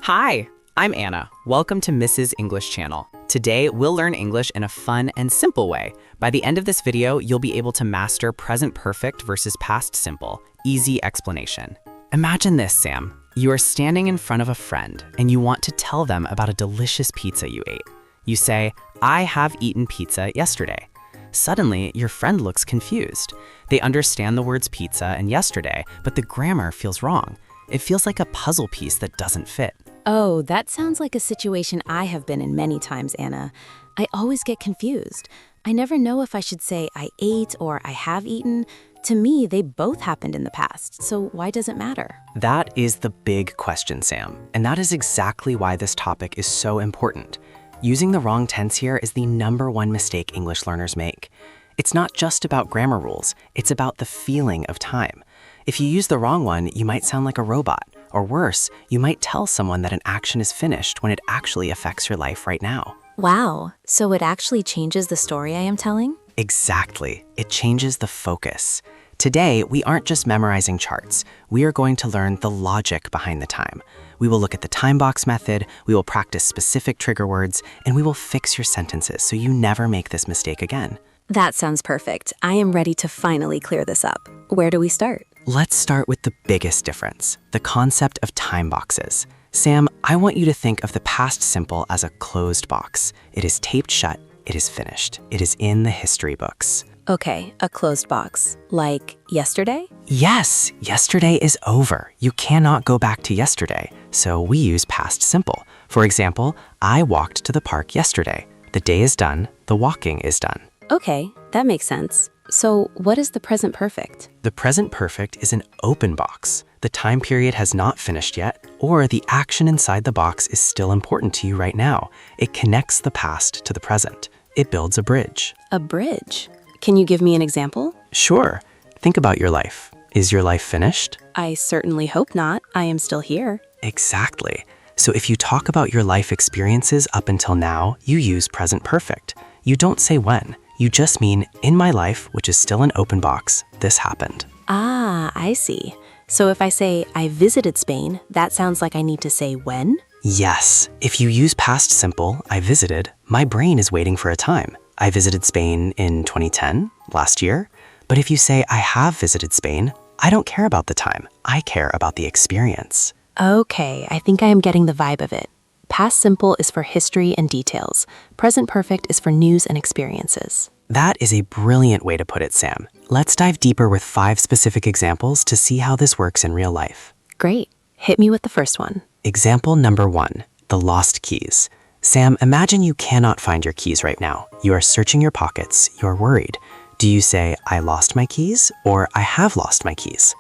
Hi, I'm Anna. Welcome to Mrs. English Channel. Today, we'll learn English in a fun and simple way. By the end of this video, you'll be able to master present perfect versus past simple. Easy explanation. Imagine this, Sam. You are standing in front of a friend and you want to tell them about a delicious pizza you ate. You say, "I have eaten pizza yesterday." Suddenly, your friend looks confused. They understand the words pizza and yesterday, but the grammar feels wrong. It feels like a puzzle piece that doesn't fit. Oh, that sounds like a situation I have been in many times, Anna. I always get confused. I never know if I should say I ate or I have eaten. To me, they both happened in the past, so why does it matter? That is the big question, Sam. And that is exactly why this topic is so important. Using the wrong tense here is the #1 mistake English learners make. It's not just about grammar rules, it's about the feeling of time. If you use the wrong one, you might sound like a robot. Or worse, you might tell someone that an action is finished when it actually affects your life right now. Wow, so it actually changes the story I am telling? Exactly. It changes the focus. Today, we aren't just memorizing charts. We are going to learn the logic behind the time. We will look at the time box method, we will practice specific trigger words, and we will fix your sentences so you never make this mistake again. That sounds perfect. I am ready to finally clear this up. Where do we start? Let's start with the biggest difference, the concept of time boxes. Sam, I want you to think of the past simple as a closed box. It is taped shut, it is finished, it is in the history books. Okay, a closed box. Like yesterday? Yes, yesterday is over. You cannot go back to yesterday, so we use past simple. For example, I walked to the park yesterday. The day is done, the walking is done. Okay, that makes sense. So what is the present perfect? The present perfect is an open box. The time period has not finished yet, or the action inside the box is still important to you right now. It connects the past to the present. It builds a bridge. A bridge? Can you give me an example? Sure. Think about your life. Is your life finished? I certainly hope not. I am still here. Exactly. So if you talk about your life experiences up until now, you use present perfect. You don't say when. You just mean, in my life, which is still an open box, this happened. Ah, I see. So if I say I visited Spain, that sounds like I need to say when? Yes. If you use past simple, I visited, my brain is waiting for a time. I visited Spain in 2010, last year. But if you say I have visited Spain, I don't care about the time. I care about the experience. Okay, I think I am getting the vibe of it. Past simple is for history and details. Present perfect is for news and experiences. That is a brilliant way to put it, Sam. Let's dive deeper with 5 specific examples to see how this works in real life. Great. Hit me with the first one. Example number 1, the lost keys. Sam, imagine you cannot find your keys right now. You are searching your pockets, you're worried. Do you say, I lost my keys, or I have lost my keys?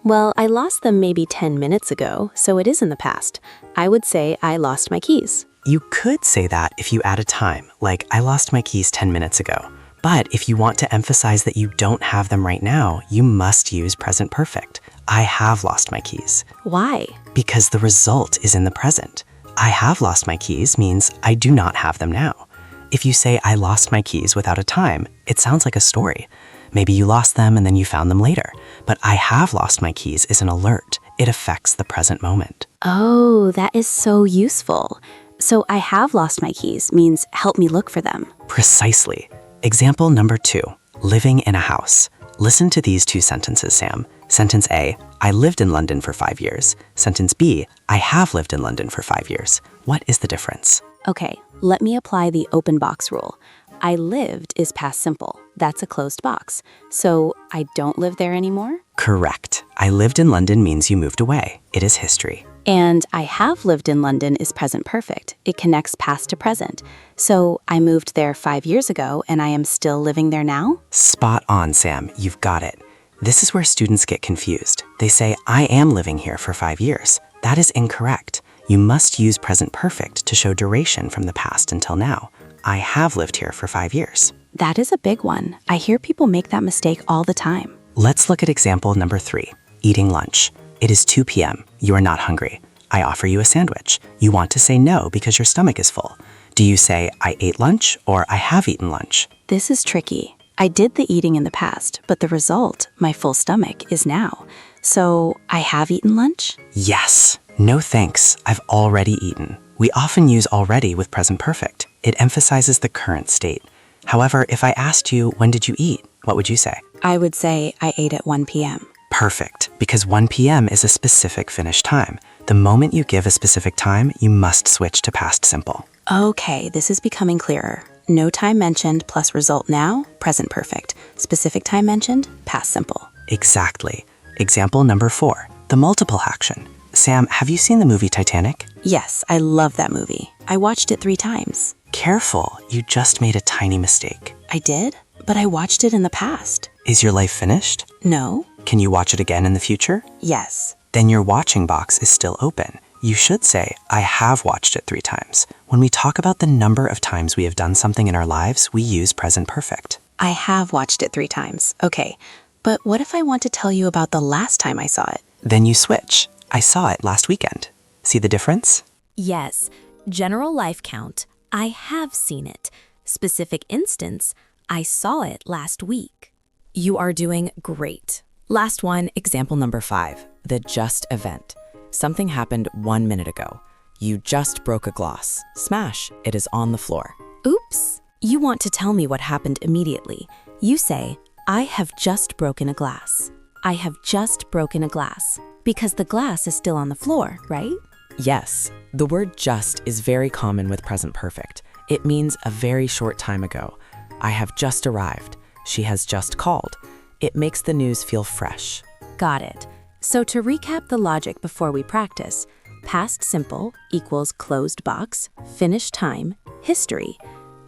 Well, I lost them maybe 10 minutes ago, so it is in the past. I would say I lost my keys. You could say that if you add a time, like I lost my keys 10 minutes ago. But if you want to emphasize that you don't have them right now, you must use present perfect. I have lost my keys. Why? Because the result is in the present. I have lost my keys means I do not have them now. If you say I lost my keys without a time, it sounds like a story. Maybe you lost them and then you found them later. But I have lost my keys is an alert. It affects the present moment. Oh, that is so useful. So I have lost my keys means help me look for them. Precisely. Example number 2, living in a house. Listen to these 2 sentences, Sam. Sentence A, I lived in London for 5 years. Sentence B, I have lived in London for 5 years. What is the difference? Okay, let me apply the open box rule. I lived is past simple. That's a closed box. So I don't live there anymore? Correct. I lived in London means you moved away. It is history. And I have lived in London is present perfect. It connects past to present. So I moved there 5 years ago and I am still living there now? Spot on, Sam. You've got it. This is where students get confused. They say, I am living here for 5 years. That is incorrect. You must use present perfect to show duration from the past until now. I have lived here for 5 years. That is a big one. I hear people make that mistake all the time. Let's look at example number 3, eating lunch. It is 2 p.m. You are not hungry. I offer you a sandwich. You want to say no because your stomach is full. Do you say, I ate lunch, or I have eaten lunch? This is tricky. I did the eating in the past, but the result, my full stomach, is now. So I have eaten lunch? Yes. No thanks, I've already eaten. We often use already with present perfect. It emphasizes the current state. However, if I asked you, when did you eat? What would you say? I would say I ate at 1 p.m. Perfect, because 1 p.m. is a specific finish time. The moment you give a specific time, you must switch to past simple. Okay, this is becoming clearer. No time mentioned plus result now, present perfect. Specific time mentioned, past simple. Exactly. Example number 4, the multiple action. Sam, have you seen the movie Titanic? Yes, I love that movie. I watched it 3 times. Careful, you just made a tiny mistake. I did? But I watched it in the past. Is your life finished? No? Can you watch it again in the future? Yes. Then your watching box is still open. You should say, I have watched it 3 times. When we talk about the number of times we have done something in our lives, we use present perfect. I have watched it 3 times. Okay. But what if I want to tell you about the last time I saw it? Then you switch. I saw it last weekend. See the difference? Yes. General life count, I have seen it. Specific instance, I saw it last week. You are doing great. Last one, example number 5, the just event. Something happened 1 minute ago. You just broke a glass. Smash, it is on the floor. Oops. You want to tell me what happened immediately. You say, I have just broken a glass. I have just broken a glass. Because the glass is still on the floor, right? Yes, the word just is very common with present perfect. It means a very short time ago. I have just arrived. She has just called. It makes the news feel fresh. Got it. So to recap the logic before we practice, past simple equals closed box, finished time, history.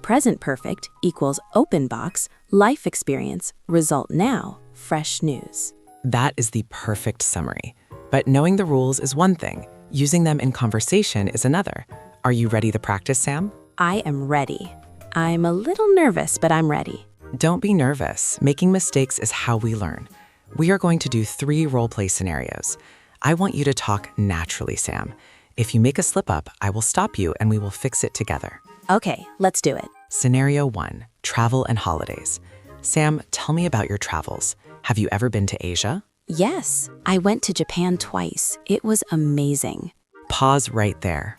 Present perfect equals open box, life experience, result now, fresh news. That is the perfect summary. But knowing the rules is one thing. Using them in conversation is another. Are you ready to practice, Sam? I am ready. I'm a little nervous, but I'm ready. Don't be nervous. Making mistakes is how we learn. We are going to do 3 role-play scenarios. I want you to talk naturally, Sam. If you make a slip-up, I will stop you and we will fix it together. Okay, let's do it. Scenario 1, travel and holidays. Sam, tell me about your travels. Have you ever been to Asia? Yes, I went to Japan twice. It was amazing. Pause right there.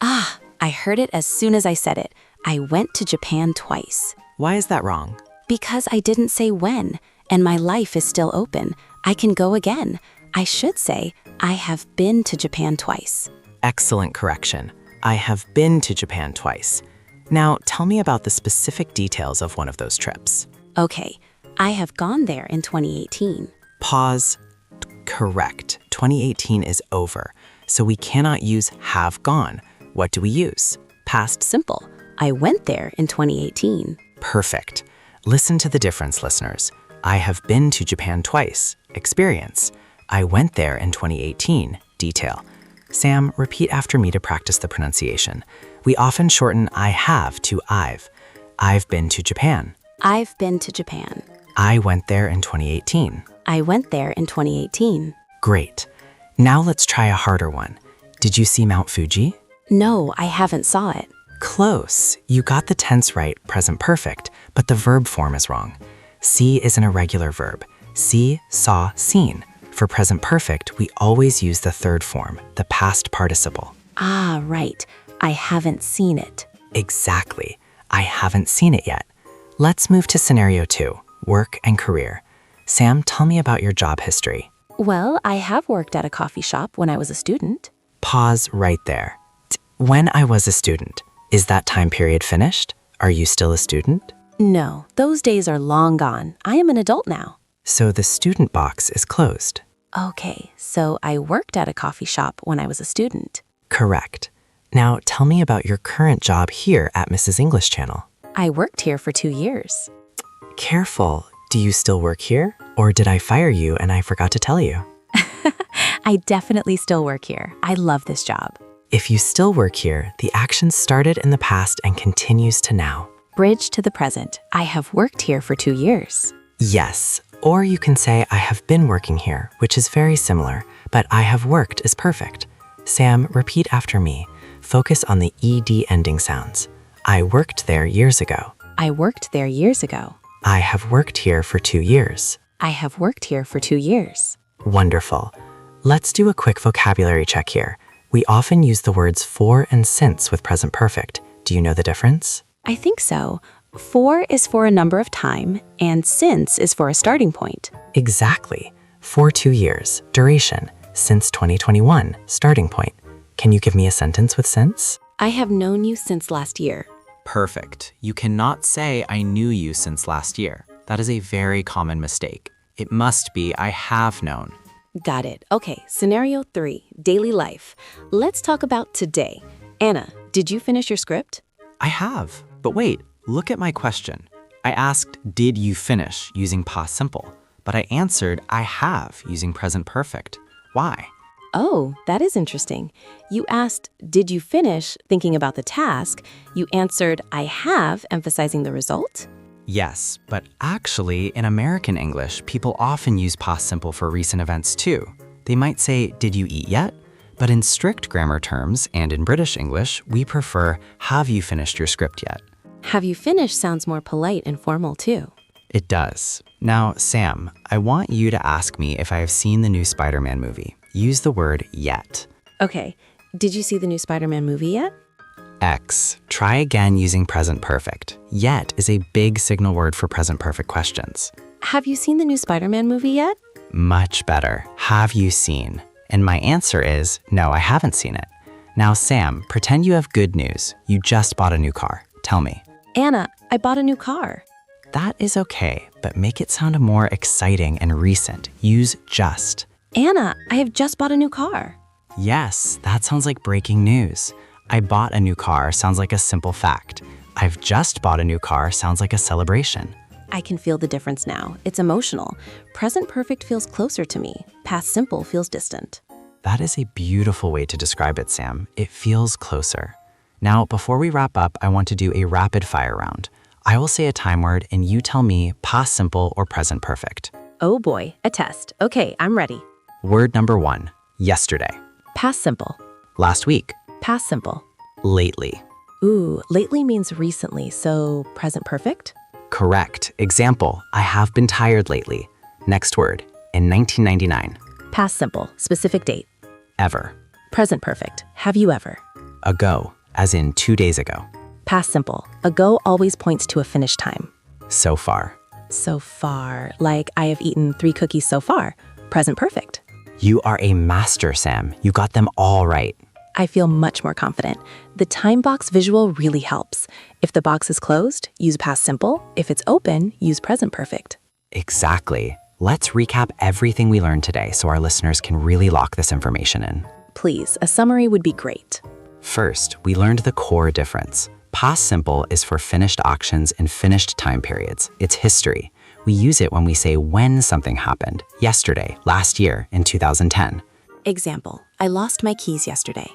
I heard it as soon as I said it. I went to Japan twice. Why is that wrong? Because I didn't say when, and my life is still open. I can go again. I should say, I have been to Japan twice. Excellent correction. I have been to Japan twice. Now, tell me about the specific details of one of those trips. Okay, I have gone there in 2018. Pause. Correct. 2018 is over, so we cannot use have gone. What do we use? Past simple. I went there in 2018. Perfect. Listen to the difference, listeners. I have been to Japan twice. Experience. I went there in 2018. Detail. Sam, repeat after me to practice the pronunciation. We often shorten I have to I've. I've been to Japan. I've been to Japan. I went there in 2018. I went there in 2018. Great. Now let's try a harder one. Did you see Mount Fuji? No, I haven't saw it. Close. You got the tense right, present perfect, but the verb form is wrong. See is an irregular verb. See, saw, seen. For present perfect, we always use the third form, the past participle. Ah, right. I haven't seen it. Exactly. I haven't seen it yet. Let's move to scenario 2, work and career. Sam, tell me about your job history. Well, I have worked at a coffee shop when I was a student. Pause right there. When I was a student, is that time period finished? Are you still a student? No, those days are long gone. I am an adult now. So the student box is closed. Okay, so I worked at a coffee shop when I was a student. Correct. Now tell me about your current job here at Mrs. English Channel. I worked here for 2 years. Careful. Do you still work here? Or did I fire you and I forgot to tell you? I definitely still work here. I love this job. If you still work here, the action started in the past and continues to now. Bridge to the present. I have worked here for 2 years. Yes, or you can say I have been working here, which is very similar, but I have worked is perfect. Sam, repeat after me. Focus on the ED ending sounds. I worked there years ago. I worked there years ago. I have worked here for 2 years. I have worked here for 2 years. Wonderful. Let's do a quick vocabulary check here. We often use the words for and since with present perfect. Do you know the difference? I think so. For is for a number of time, and since is for a starting point. Exactly. For 2 years, duration. Since 2021, starting point. Can you give me a sentence with since? I have known you since last year. Perfect. You cannot say I knew you since last year. That is a very common mistake. It must be I have known. Got it. Okay, scenario 3, daily life. Let's talk about today. Anna, did you finish your script? I have. But wait, look at my question. I asked, did you finish using past simple? But I answered, I have using present perfect. Why? Oh, that is interesting. You asked, did you finish, thinking about the task. You answered, I have, emphasizing the result. Yes, but actually, in American English, people often use past simple for recent events too. They might say, did you eat yet? But in strict grammar terms, and in British English, we prefer, have you finished your script yet? Have you finished sounds more polite and formal too. It does. Now, Sam, I want you to ask me if I have seen the new Spider-Man movie. Use the word yet. Okay, did you see the new Spider-Man movie yet? X. Try again using present perfect. Yet is a big signal word for present perfect questions. Have you seen the new Spider-Man movie yet? Much better. Have you seen? And my answer is, no, I haven't seen it. Now, Sam, pretend you have good news. You just bought a new car. Tell me. Anna, I bought a new car. That is okay, but make it sound more exciting and recent. Use just. Anna, I have just bought a new car. Yes, that sounds like breaking news. I bought a new car sounds like a simple fact. I've just bought a new car sounds like a celebration. I can feel the difference now. It's emotional. Present perfect feels closer to me. Past simple feels distant. That is a beautiful way to describe it, Sam. It feels closer. Now, before we wrap up, I want to do a rapid fire round. I will say a time word and you tell me past simple or present perfect. Oh boy, a test. Okay, I'm ready. Word number 1, yesterday. Past simple. Last week. Past simple. Lately. Ooh, lately means recently, so present perfect? Correct. Example, I have been tired lately. Next word, in 1999. Past simple, specific date. Ever. Present perfect, have you ever? Ago, as in 2 days ago. Past simple, ago always points to a finish time. So far. So far, like I have eaten 3 cookies so far. Present perfect. You are a master, Sam. You got them all right. I feel much more confident. The time box visual really helps. If the box is closed, use past simple. If it's open, use present perfect. Exactly. Let's recap everything we learned today so our listeners can really lock this information in. Please, a summary would be great. First, we learned the core difference. Past simple is for finished actions and finished time periods. It's history. We use it when we say when something happened, yesterday, last year, in 2010. Example, I lost my keys yesterday.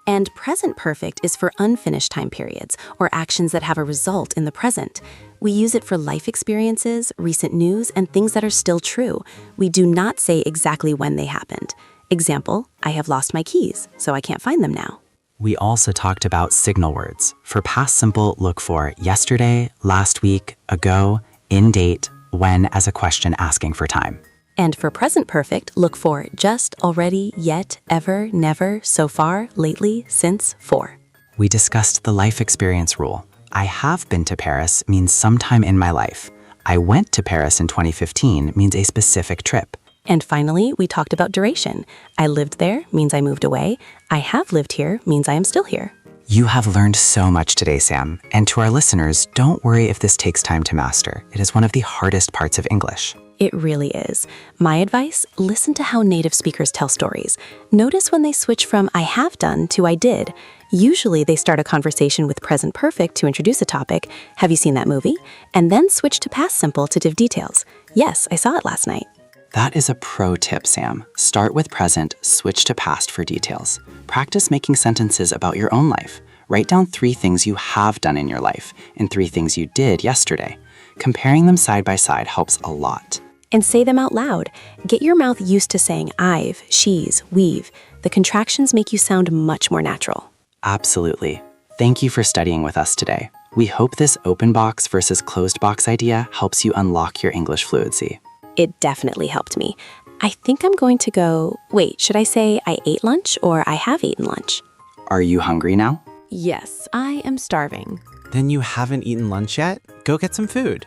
And present perfect is for unfinished time periods or actions that have a result in the present. We use it for life experiences, recent news, and things that are still true. We do not say exactly when they happened. Example, I have lost my keys, so I can't find them now. We also talked about signal words. For past simple, look for yesterday, last week, ago, in date, when as a question asking for time. And for present perfect, look for just, already, yet, ever, never, so far, lately, since, for. We discussed the life experience rule. I have been to Paris means sometime in my life. I went to Paris in 2015 means a specific trip. And finally, we talked about duration. I lived there means I moved away. I have lived here means I am still here. You have learned so much today, Sam. And to our listeners, don't worry if this takes time to master. It is one of the hardest parts of English. It really is. My advice, listen to how native speakers tell stories. Notice when they switch from I have done to I did. Usually they start a conversation with present perfect to introduce a topic, have you seen that movie? And then switch to past simple to give details. Yes, I saw it last night. That is a pro tip, Sam. Start with present, switch to past for details. Practice making sentences about your own life. Write down 3 things you have done in your life and 3 things you did yesterday. Comparing them side by side helps a lot. And say them out loud. Get your mouth used to saying I've, she's, we've. The contractions make you sound much more natural. Absolutely. Thank you for studying with us today. We hope this open box versus closed box idea helps you unlock your English fluency. It definitely helped me. I think I'm going to go. Wait, should I say I ate lunch or I have eaten lunch? Are you hungry now? Yes, I am starving. Then you haven't eaten lunch yet? Go get some food.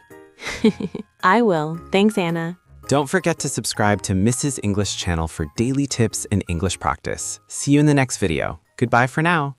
I will. Thanks, Anna. Don't forget to subscribe to Mrs. English channel for daily tips and English practice. See you in the next video. Goodbye for now.